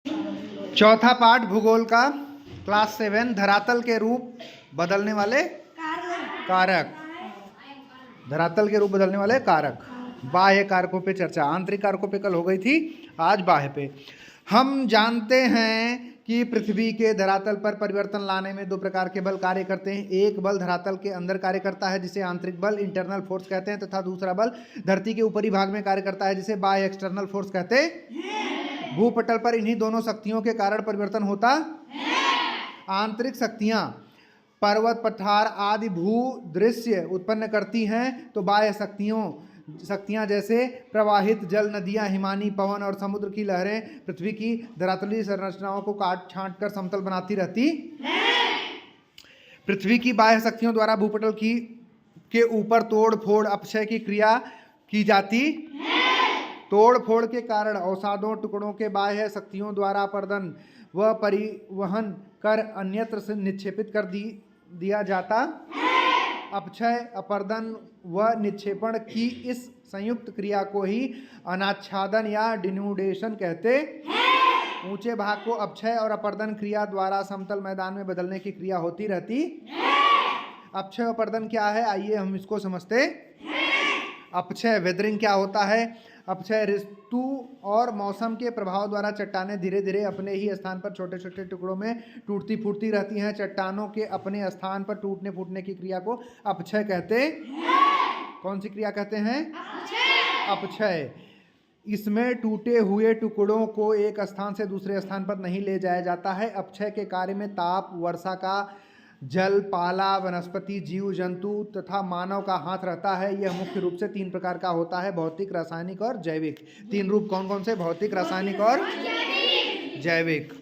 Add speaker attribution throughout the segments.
Speaker 1: चौथा पाठ भूगोल का क्लास 7 धरातल के रूप बदलने वाले कारक। धरातल के रूप बदलने वाले कारक। बाह्य कारकों पे चर्चा। आंतरिक कारकों पे कल हो गई थी, आज बाह्य पे। हम जानते हैं कि पृथ्वी के धरातल पर परिवर्तन लाने में दो प्रकार के बल कार्य करते हैं। एक बल धरातल के अंदर कार्य करता है जिसे आंतरिक बल इंटरनल फोर्स कहते हैं, तथा दूसरा बल धरती के ऊपरी भाग में कार्य करता है जिसे बाह्य एक्सटर्नल फोर्स कहते हैं। भूपटल पर इन्हीं दोनों शक्तियों के कारण परिवर्तन होता है। आंतरिक शक्तियां पर्वत, पठार आदि भू दृश्य उत्पन्न करती हैं, तो बाह्य शक्तियां जैसे प्रवाहित जल, नदियां, हिमानी पवन और समुद्र की लहरें पृथ्वी की धरातलीय संरचनाओं को काट छांट कर समतल बनाती रहती है। पृथ्वी की बाह्य शक्तियों द्वारा भूपटल के ऊपर तोड़ फोड़ अपक्षय की क्रिया की जाती है। तोड़ फोड़ के कारण अवसादों टुकड़ों के बाह्य शक्तियों द्वारा अपर्दन व परिवहन कर अन्यत्र से निक्षेपित कर दिया जाता है। अपक्षय, अपर्दन व निक्षेपण की इस संयुक्त क्रिया को ही अनाच्छादन या डिन्यूडेशन कहते हैं। ऊंचे भाग को अपक्षय और अपर्दन क्रिया द्वारा समतल मैदान में बदलने की क्रिया होती रहती है। अपक्षय और अपर्दन क्या है, आइए हम इसको समझते हैं। अपक्षय वेदरिंग क्या होता है? अपक्षय ऋतु और मौसम के प्रभाव द्वारा चट्टानें धीरे धीरे अपने ही स्थान पर छोटे छोटे टुकड़ों में टूटती फूटती रहती हैं। चट्टानों के अपने स्थान पर टूटने फूटने की क्रिया को अपक्षय कहते हैं। कौन सी क्रिया कहते हैं? अपक्षय। इसमें टूटे हुए टुकड़ों को एक स्थान से दूसरे स्थान पर नहीं ले जाया जाता है। अपक्षय के कार्य में ताप, वर्षा का जल, पाला, वनस्पति, जीव जंतु तथा मानव का हाथ रहता है। यह मुख्य रूप से 3 प्रकार का होता है, भौतिक, रासायनिक और जैविक। 3 रूप कौन कौन से? भौतिक, रासायनिक और जैविक।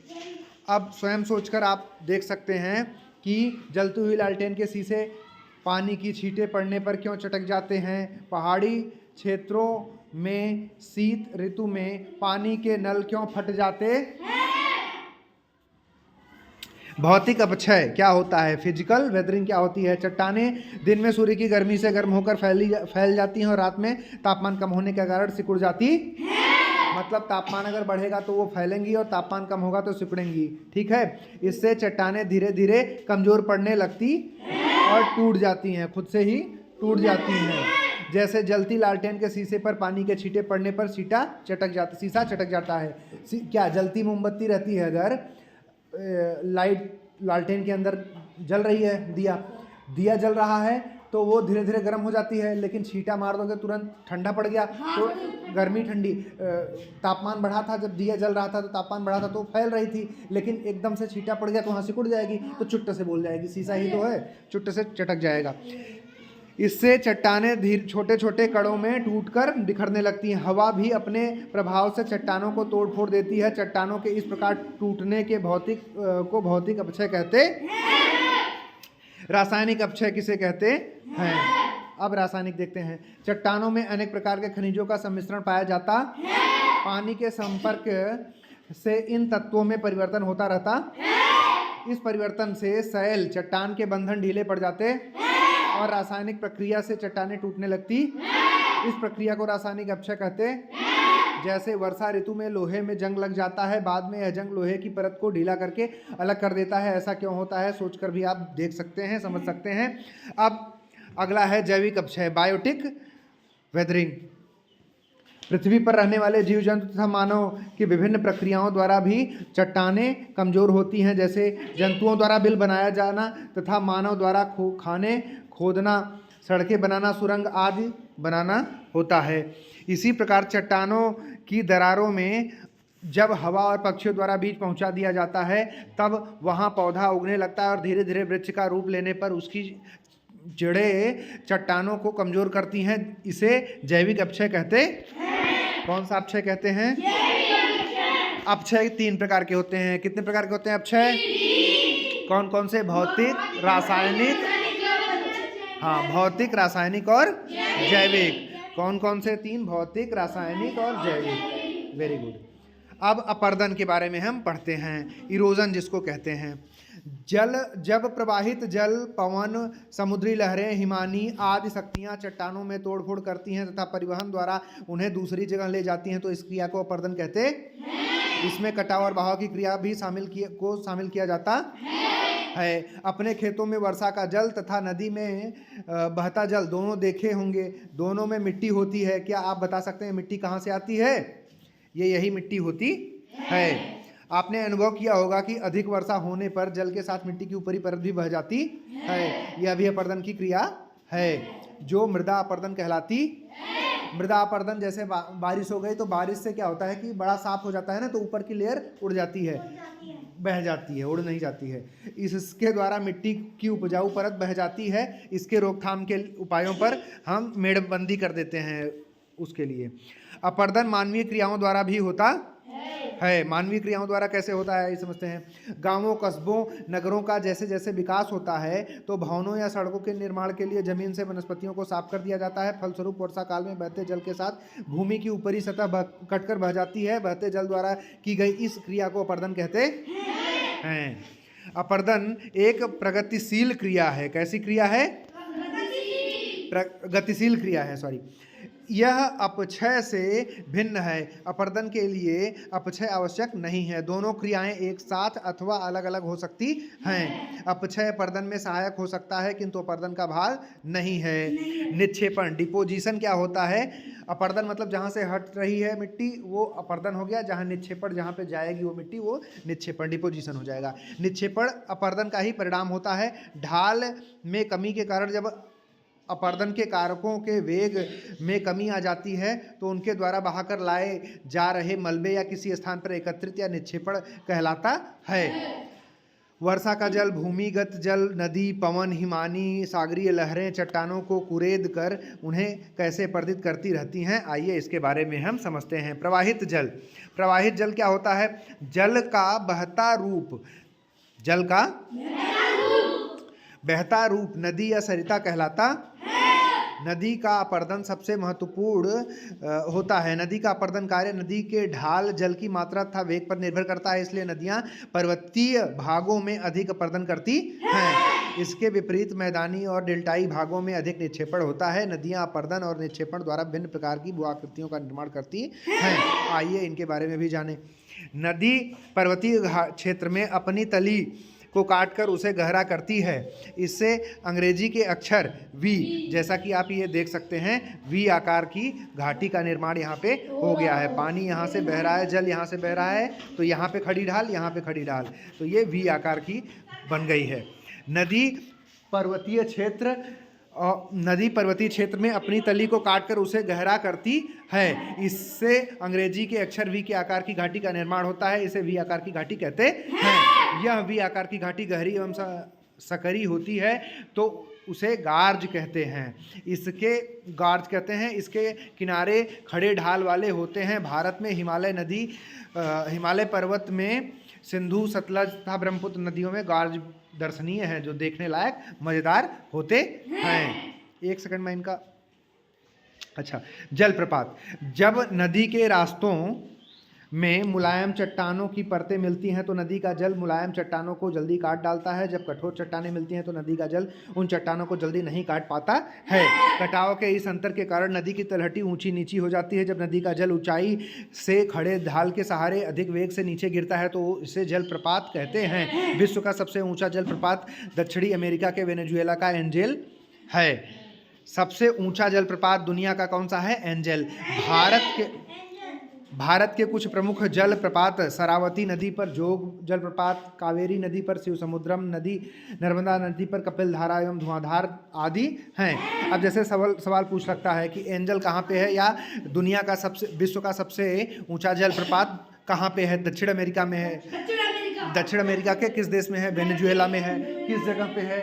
Speaker 1: अब स्वयं सोचकर आप देख सकते हैं कि जलती हुई लालटेन के शीशे पानी की छींटे पड़ने पर क्यों चटक जाते हैं। पहाड़ी क्षेत्रों में शीत ऋतु में पानी के नल क्यों फट जाते हैं। भौतिक अपक्षय क्या होता है? फिजिकल वेदरिंग क्या होती है? चट्टानें दिन में सूर्य की गर्मी से गर्म होकर फैल जाती हैं और रात में तापमान कम होने के कारण सिकुड़ जाती है। मतलब तापमान अगर बढ़ेगा तो वो फैलेंगी और तापमान कम होगा तो सिकुड़ेंगी। ठीक है। इससे चट्टानें धीरे धीरे कमजोर पड़ने लगती और टूट जाती हैं, खुद से ही टूट जाती हैं। जैसे जलती लालटेन के शीशे पर पानी के छींटे पड़ने पर शीशा चटक जाता है। क्या जलती मोमबत्ती रहती है, अगर लाइट लालटेन के अंदर जल रही है, दिया जल रहा है तो वो धीरे धीरे गर्म हो जाती है, लेकिन छींटा मार दोगे तुरंत ठंडा पड़ गया तो गर्मी ठंडी। तापमान बढ़ा था, जब दिया जल रहा था तो तापमान बढ़ा था तो फैल रही थी, लेकिन एकदम से छींटा पड़ गया तो वहाँ सिकुड़ जाएगी, तो चुट्ट से बोल जाएगी, शीशा ही तो है, चुट्ट से चटक जाएगा। इससे चट्टानें छोटे छोटे कणों में टूटकर बिखरने लगती हैं। हवा भी अपने प्रभाव से चट्टानों को तोड़ फोड़ देती है। चट्टानों के इस प्रकार टूटने के भौतिक अपक्षय कहते हैं। रासायनिक अपक्षय किसे कहते हैं? अब रासायनिक देखते हैं। चट्टानों में अनेक प्रकार के खनिजों का सम्मिश्रण पाया जाता है। पानी के संपर्क से इन तत्वों में परिवर्तन होता रहता है। इस परिवर्तन से शैल चट्टान के बंधन ढीले पड़ जाते और रासायनिक प्रक्रिया से चट्टानें टूटने लगती। इस प्रक्रिया को रासायनिक अपक्षय कहते हैं। जैसे वर्षा ऋतु में लोहे में जंग लग जाता है, बाद में यह जंग लोहे की परत को ढीला करके अलग कर देता है। ऐसा क्यों होता है, सोचकर भी आप देख सकते हैं, समझ सकते हैं। अब अगला है जैविक अपक्षय, बायोटिक वेदरिंग। पृथ्वी पर रहने वाले जीव जंतु तथा मानव की विभिन्न प्रक्रियाओं द्वारा भी चट्टानें कमजोर होती हैं। जैसे जंतुओं द्वारा बिल बनाया जाना तथा मानव द्वारा खाने खोदना, सड़कें बनाना, सुरंग आदि बनाना होता है। इसी प्रकार चट्टानों की दरारों में जब हवा और पक्षियों द्वारा बीज पहुंचा दिया जाता है तब वहां पौधा उगने लगता है और धीरे धीरे वृक्ष का रूप लेने पर उसकी जड़ें चट्टानों को कमजोर करती हैं। इसे जैविक अपक्षय कहते हैं। कौन सा अपक्षय कहते हैं? अपक्षय 3 प्रकार के होते हैं। कितने प्रकार के होते हैं अपक्षय? कौन कौन से? भौतिक, रासायनिक, हाँ, भौतिक, रासायनिक और जैविक। कौन कौन से? 3, भौतिक, रासायनिक और जैविक। Very good. अब अपर्दन के बारे में हम पढ़ते हैं, इरोजन जिसको कहते हैं। जब प्रवाहित जल, पवन, समुद्री लहरें, हिमानी आदि शक्तियां चट्टानों में तोड़फोड़ करती हैं तथा परिवहन द्वारा उन्हें दूसरी जगह ले जाती हैं तो इस क्रिया को अपर्दन कहते हैं। इसमें कटाव और बहाव की क्रिया भी शामिल किया जाता है। अपने खेतों में वर्षा का जल तथा नदी में बहता जल दोनों देखे होंगे, दोनों में मिट्टी होती है। क्या आप बता सकते हैं मिट्टी कहाँ से आती है? यही मिट्टी होती है। आपने अनुभव किया होगा कि अधिक वर्षा होने पर जल के साथ मिट्टी की ऊपरी परत भी बह जाती है। यह भी अपरदन की क्रिया है जो मृदा अपरदन कहलाती। मृदा अपरदन जैसे बारिश हो गई तो बारिश से क्या होता है कि बड़ा साफ हो जाता है ना, तो ऊपर की लेयर उड़ जाती है, बह जाती है, उड़ नहीं जाती है। इसके द्वारा मिट्टी की उपजाऊ परत बह जाती है। इसके रोकथाम के उपायों पर हम मेड़बंदी कर देते हैं। उसके लिए अपरदन मानवीय क्रियाओं द्वारा भी होता है। मानवीय क्रियाओं द्वारा कैसे होता है ये समझते हैं। गांवों, कस्बों, नगरों का जैसे जैसे विकास होता है तो भवनों या सड़कों के निर्माण के लिए जमीन से वनस्पतियों को साफ कर दिया जाता है। फलस्वरूप वर्षा काल में बहते जल के साथ भूमि की ऊपरी सतह कटकर बह जाती है। बहते जल द्वारा की गई इस क्रिया को अपरदन कहते हैं। अपरदन एक प्रगतिशील क्रिया है। कैसी क्रिया है? प्रगतिशील क्रिया है, सॉरी। यह अपक्षय से भिन्न है। अपरदन के लिए अपक्षय आवश्यक नहीं है। दोनों क्रियाएं एक साथ अथवा अलग अलग हो सकती हैं। अपक्षय अपरदन में सहायक हो सकता है किंतु अपरदन का भाग नहीं है। निक्षेपण, डिपोजिशन क्या होता है? अपरदन मतलब जहाँ से हट रही है मिट्टी वो अपरदन हो गया। जहाँ निक्षेपण, जहाँ पे जाएगी वो मिट्टी वो निक्षेपण, डिपोजिशन हो जाएगा। निक्षेपण अपरदन का ही परिणाम होता है। ढाल में कमी के कारण जब अपरदन के कारकों के वेग में कमी आ जाती है तो उनके द्वारा बहाकर लाए जा रहे मलबे या किसी स्थान पर एकत्रित या निक्षेपण कहलाता है। वर्षा का जल, भूमिगत जल, नदी, पवन, हिमानी, सागरीय लहरें चट्टानों को कुरेद कर उन्हें कैसे अपरदित करती रहती हैं, आइए इसके बारे में हम समझते हैं। प्रवाहित जल। प्रवाहित जल क्या होता है? जल का बहता रूप, जल का बहता रूप नदी या सरिता कहलाता है। नदी का अपरदन सबसे महत्वपूर्ण होता है। नदी का अपरदन कार्य नदी के ढाल, जल की मात्रा तथा वेग पर निर्भर करता है। इसलिए नदियां पर्वतीय भागों में अधिक अपरदन करती हैं। इसके विपरीत मैदानी और डेल्टाई भागों में अधिक निक्षेपण होता है। नदियां अपरदन और निक्षेपण द्वारा भिन्न प्रकार की भूआकृतियों का निर्माण करती हैं। आइए इनके बारे में भी जानें। नदी पर्वतीय क्षेत्र में अपनी तली को काटकर उसे गहरा करती है। इससे अंग्रेजी के अक्षर वी, जैसा कि आप ये देख सकते हैं, वी आकार की घाटी का निर्माण यहाँ पे हो गया है। पानी यहाँ से बह रहा है, जल यहाँ से बह रहा है, तो यहाँ पे खड़ी ढाल, यहाँ पे खड़ी ढाल, तो ये वी आकार की बन गई है। नदी पर्वतीय क्षेत्र में अपनी तली को काटकर उसे गहरा करती है। इससे अंग्रेजी के अक्षर वी के आकार की घाटी का निर्माण होता है। इसे वी आकार की घाटी कहते हैं। यह वी आकार की घाटी गहरी एवं सकरी होती है तो उसे गार्ज कहते हैं। इसके किनारे खड़े ढाल वाले होते हैं। भारत में हिमालय पर्वत में सिंधु, सतलज तथा ब्रह्मपुत्र नदियों में गार्ज दर्शनीय है, जो देखने लायक मजेदार होते हैं। एक सेकंड में इनका, अच्छा, जलप्रपात। जब नदी के रास्तों में मुलायम चट्टानों की परतें मिलती हैं तो नदी का जल मुलायम चट्टानों को जल्दी काट डालता है। जब कठोर चट्टानें मिलती हैं तो नदी का जल उन चट्टानों को जल्दी नहीं काट पाता है। कटाव के इस अंतर के कारण नदी की तलहटी ऊंची नीची हो जाती है। जब नदी का जल ऊंचाई से खड़े ढाल के सहारे अधिक वेग से नीचे गिरता है तो इसे जलप्रपात कहते हैं। विश्व का सबसे ऊँचा जलप्रपात दक्षिणी अमेरिका के वेनेजुएला का एंजेल है। सबसे ऊँचा जलप्रपात दुनिया का कौन सा है? एंजेल। भारत के कुछ प्रमुख जलप्रपात शरावती नदी पर जोग जलप्रपात, कावेरी नदी पर शिवसमुद्रम नदी, नर्मदा नदी पर कपिलधारा एवं धुआंधार आदि हैं। अब जैसे सवाल पूछ सकता है कि एंजल कहाँ पे है, या विश्व का सबसे ऊंचा जलप्रपात कहाँ पे है? दक्षिण अमेरिका में है। दक्षिण अमेरिका के किस देश में है? वेनेजुएला में है। किस जगह पे है?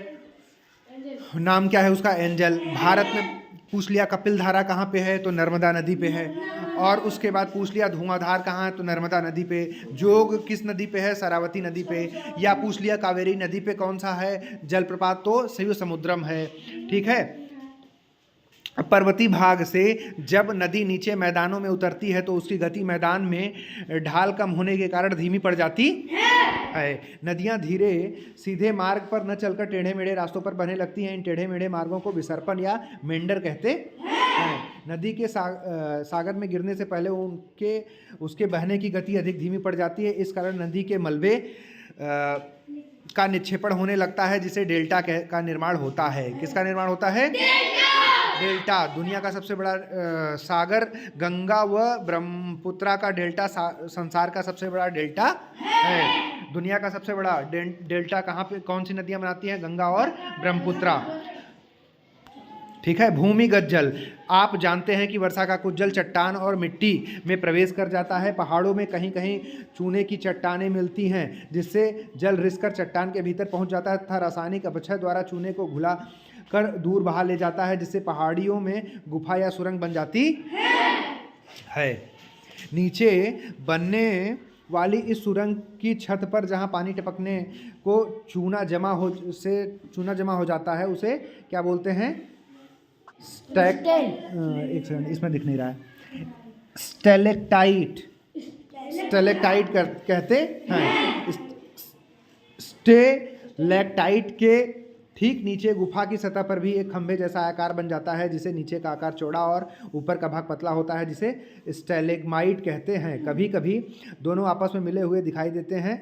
Speaker 1: नाम क्या है उसका? एंजल। भारत में पूछ लिया कपिलधारा कहाँ पे है, तो नर्मदा नदी पे है। और उसके बाद पूछ लिया धुआंधार कहाँ है, तो नर्मदा नदी पे। जोग किस नदी पे है? शरावती नदी पे। या पूछ लिया कावेरी नदी पे कौन सा है जलप्रपात, तो शिवसमुद्रम है। ठीक है। पर्वतीय भाग से जब नदी नीचे मैदानों में उतरती है तो उसकी गति मैदान में ढाल कम होने के कारण धीमी पड़ जाती है। नदियां धीरे सीधे मार्ग पर न चलकर टेढ़े मेढ़े रास्तों पर बहने लगती हैं। इन टेढ़े मेढ़े मार्गों को विसर्पण या मेंडर कहते हैं। नदी के सागर में गिरने से पहले उसके बहने की गति अधिक धीमी पड़ जाती है। इस कारण नदी के मलबे का निक्षेपण होने लगता है, जिसे डेल्टा का निर्माण होता है। किसका निर्माण होता है? डेल्टा। दुनिया का सबसे बड़ा सागर गंगा व ब्रह्मपुत्रा का डेल्टा संसार का सबसे बड़ा डेल्टा है। दुनिया का सबसे बड़ा डेल्टा कहाँ पे, कौन सी नदियाँ बनाती हैं? गंगा और ब्रह्मपुत्रा। ठीक है। भूमिगत जल। आप जानते हैं कि वर्षा का कुछ जल चट्टान और मिट्टी में प्रवेश कर जाता है। पहाड़ों में कहीं कहीं चूने की चट्टानें मिलती हैं, जिससे जल रिसकर चट्टान के भीतर पहुंच जाता है तथा रासायनिक अपक्षय द्वारा चूने को घुला कर दूर बहा ले जाता है, जिससे पहाड़ियों में गुफा या सुरंग बन जाती है। नीचे बनने वाली इस सुरंग की छत पर जहां पानी टपकने को चूना जमा हो जाता है, उसे क्या बोलते हैं? एक सेकंड, इसमें दिख नहीं रहा है। स्टेलेक्टाइट। स्टेलेक्टाइट कहते हैं। स्टेलेक्टाइट के ठीक नीचे गुफा की सतह पर भी एक खंभे जैसा आकार बन जाता है, जिसे नीचे का आकार चौड़ा और ऊपर का भाग पतला होता है, जिसे स्टेलेग्माइट कहते हैं। कभी कभी दोनों आपस में मिले हुए दिखाई देते हैं।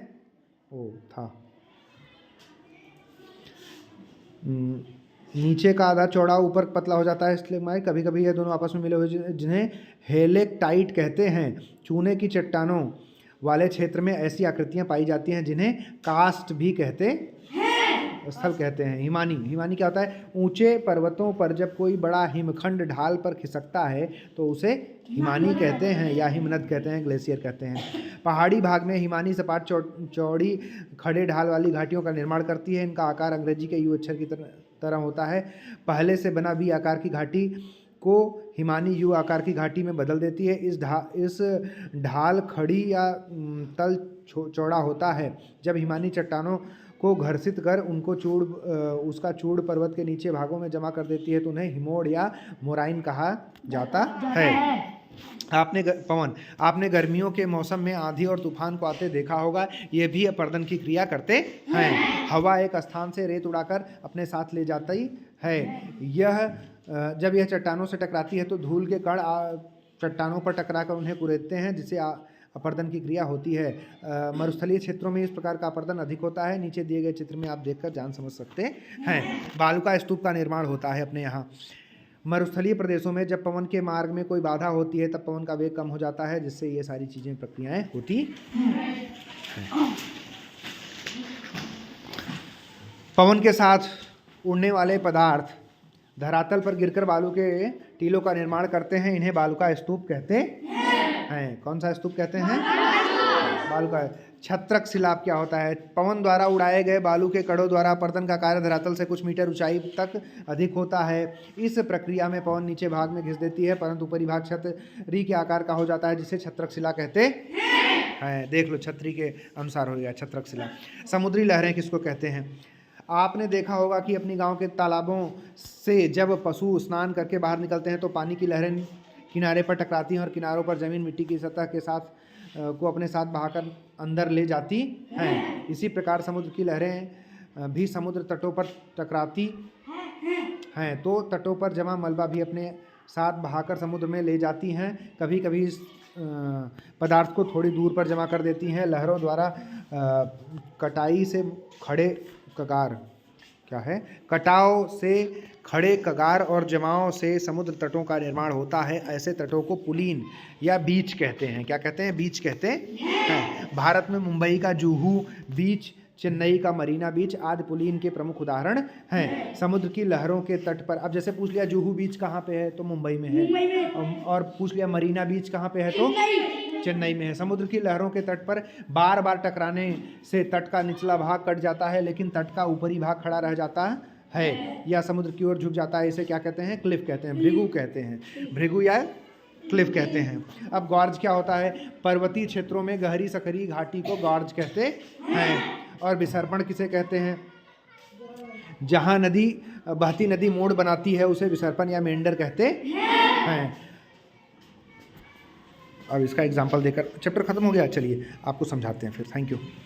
Speaker 1: नीचे का आधा चौड़ा ऊपर पतला हो जाता है स्टेलेग्माइट। कभी कभी ये दोनों आपस में मिले हुए, जिन्हें हेलेक्टाइट कहते हैं। चूने की चट्टानों वाले क्षेत्र में ऐसी आकृतियां पाई जाती हैं जिन्हें कास्ट भी स्थल कहते हैं। हिमानी क्या होता है? ऊंचे पर्वतों पर जब कोई बड़ा हिमखंड ढाल पर खिसकता है तो उसे हिमानी कहते हैं, या हिमनद कहते हैं, ग्लेशियर कहते हैं। पहाड़ी भाग में हिमानी सपाट चौड़ी खड़े ढाल वाली घाटियों का निर्माण करती है। इनका आकार अंग्रेजी के यू अक्षर की तरह होता है। पहले से बना वी आकार की घाटी को हिमानी यू आकार की घाटी में बदल देती है। इस ढाल खड़ी या तल चौड़ा होता है। जब हिमानी चट्टानों को घर्षित कर उसका चूड़ पर्वत के नीचे भागों में जमा कर देती है तो उन्हें हिमोड़ या मोराइन कहा जाता है। आपने गर्मियों के मौसम में आंधी और तूफान को आते देखा होगा। ये भी अपर्दन की क्रिया करते हैं। हवा एक स्थान से रेत उड़ाकर अपने साथ ले जाती है। जब यह चट्टानों से टकराती है तो धूल के कण चट्टानों पर टकराकर उन्हें कुरेदते हैं, जिससे अपर्दन की क्रिया होती है। मरुस्थलीय क्षेत्रों में इस प्रकार का अपर्दन अधिक होता है। नीचे दिए गए चित्र में आप देखकर जान समझ सकते हैं। बालुका स्तूप का निर्माण होता है अपने यहाँ। मरुस्थलीय प्रदेशों में जब पवन के मार्ग में कोई बाधा होती है तब पवन का वेग कम हो जाता है, जिससे ये सारी चीज़ें प्रक्रियाएं होती हैं। पवन के साथ उड़ने वाले पदार्थ धरातल पर गिरकर बालू के टीलों का निर्माण करते हैं। इन्हें बालुका स्तूप कहते हैं। कौन सा स्तूप कहते हैं? बालुका। छत्रक शिलाप क्या होता है? पवन द्वारा उड़ाए गए बालू के कणों द्वारा अपर्दन का कार्य धरातल से कुछ मीटर ऊंचाई तक अधिक होता है। इस प्रक्रिया में पवन नीचे भाग में घिस देती है, परंतु ऊपरी भाग छतरी के आकार का हो जाता है, जिसे छत्रक शिला कहते हैं। देख लो, छतरी के अनुसार हो गया छत्रक शिला। समुद्री लहरें किसको कहते हैं? आपने देखा होगा कि अपनी गांव के तालाबों से जब पशु स्नान करके बाहर निकलते हैं तो पानी की लहरें किनारे पर टकराती हैं और किनारों पर जमीन मिट्टी की सतह के साथ को अपने साथ बहाकर अंदर ले जाती हैं। इसी प्रकार समुद्र की लहरें भी समुद्र तटों पर टकराती हैं, तो तटों पर जमा मलबा भी अपने साथ बहाकर समुद्र में ले जाती हैं। कभी कभी इस पदार्थ को थोड़ी दूर पर जमा कर देती हैं। लहरों द्वारा कटाई से खड़े कगार क्या है? कटाव से खड़े कगार और जमाव से समुद्र तटों का निर्माण होता है। ऐसे तटों को पुलीन या बीच कहते हैं। क्या कहते हैं? बीच कहते हैं। भारत में मुंबई का जुहू बीच, चेन्नई का मरीना बीच आदि पुलीन के प्रमुख उदाहरण हैं। समुद्र की लहरों के तट पर, अब जैसे पूछ लिया जुहू बीच कहाँ पे है तो मुंबई में है, और पूछ लिया मरीना बीच कहाँ पे है तो चेन्नई में है। समुद्र की लहरों के तट पर बार बार टकराने से तट का निचला भाग कट जाता है, लेकिन तट का ऊपरी भाग खड़ा रह जाता है या समुद्र की ओर झुक जाता है। इसे क्या कहते हैं? क्लिफ कहते हैं, भृगु कहते हैं। भृगु या क्लिफ कहते हैं। अब गॉर्ज क्या होता है? पर्वतीय क्षेत्रों में गहरी सकरी घाटी को गॉर्ज कहते हैं। और विसर्पण किसे कहते हैं? जहाँ बहती नदी मोड़ बनाती है उसे विसर्पण या मेंढर कहते हैं। अब इसका एग्जाम्पल देकर चैप्टर खत्म हो गया। चलिए आपको समझाते हैं फिर। Thank you.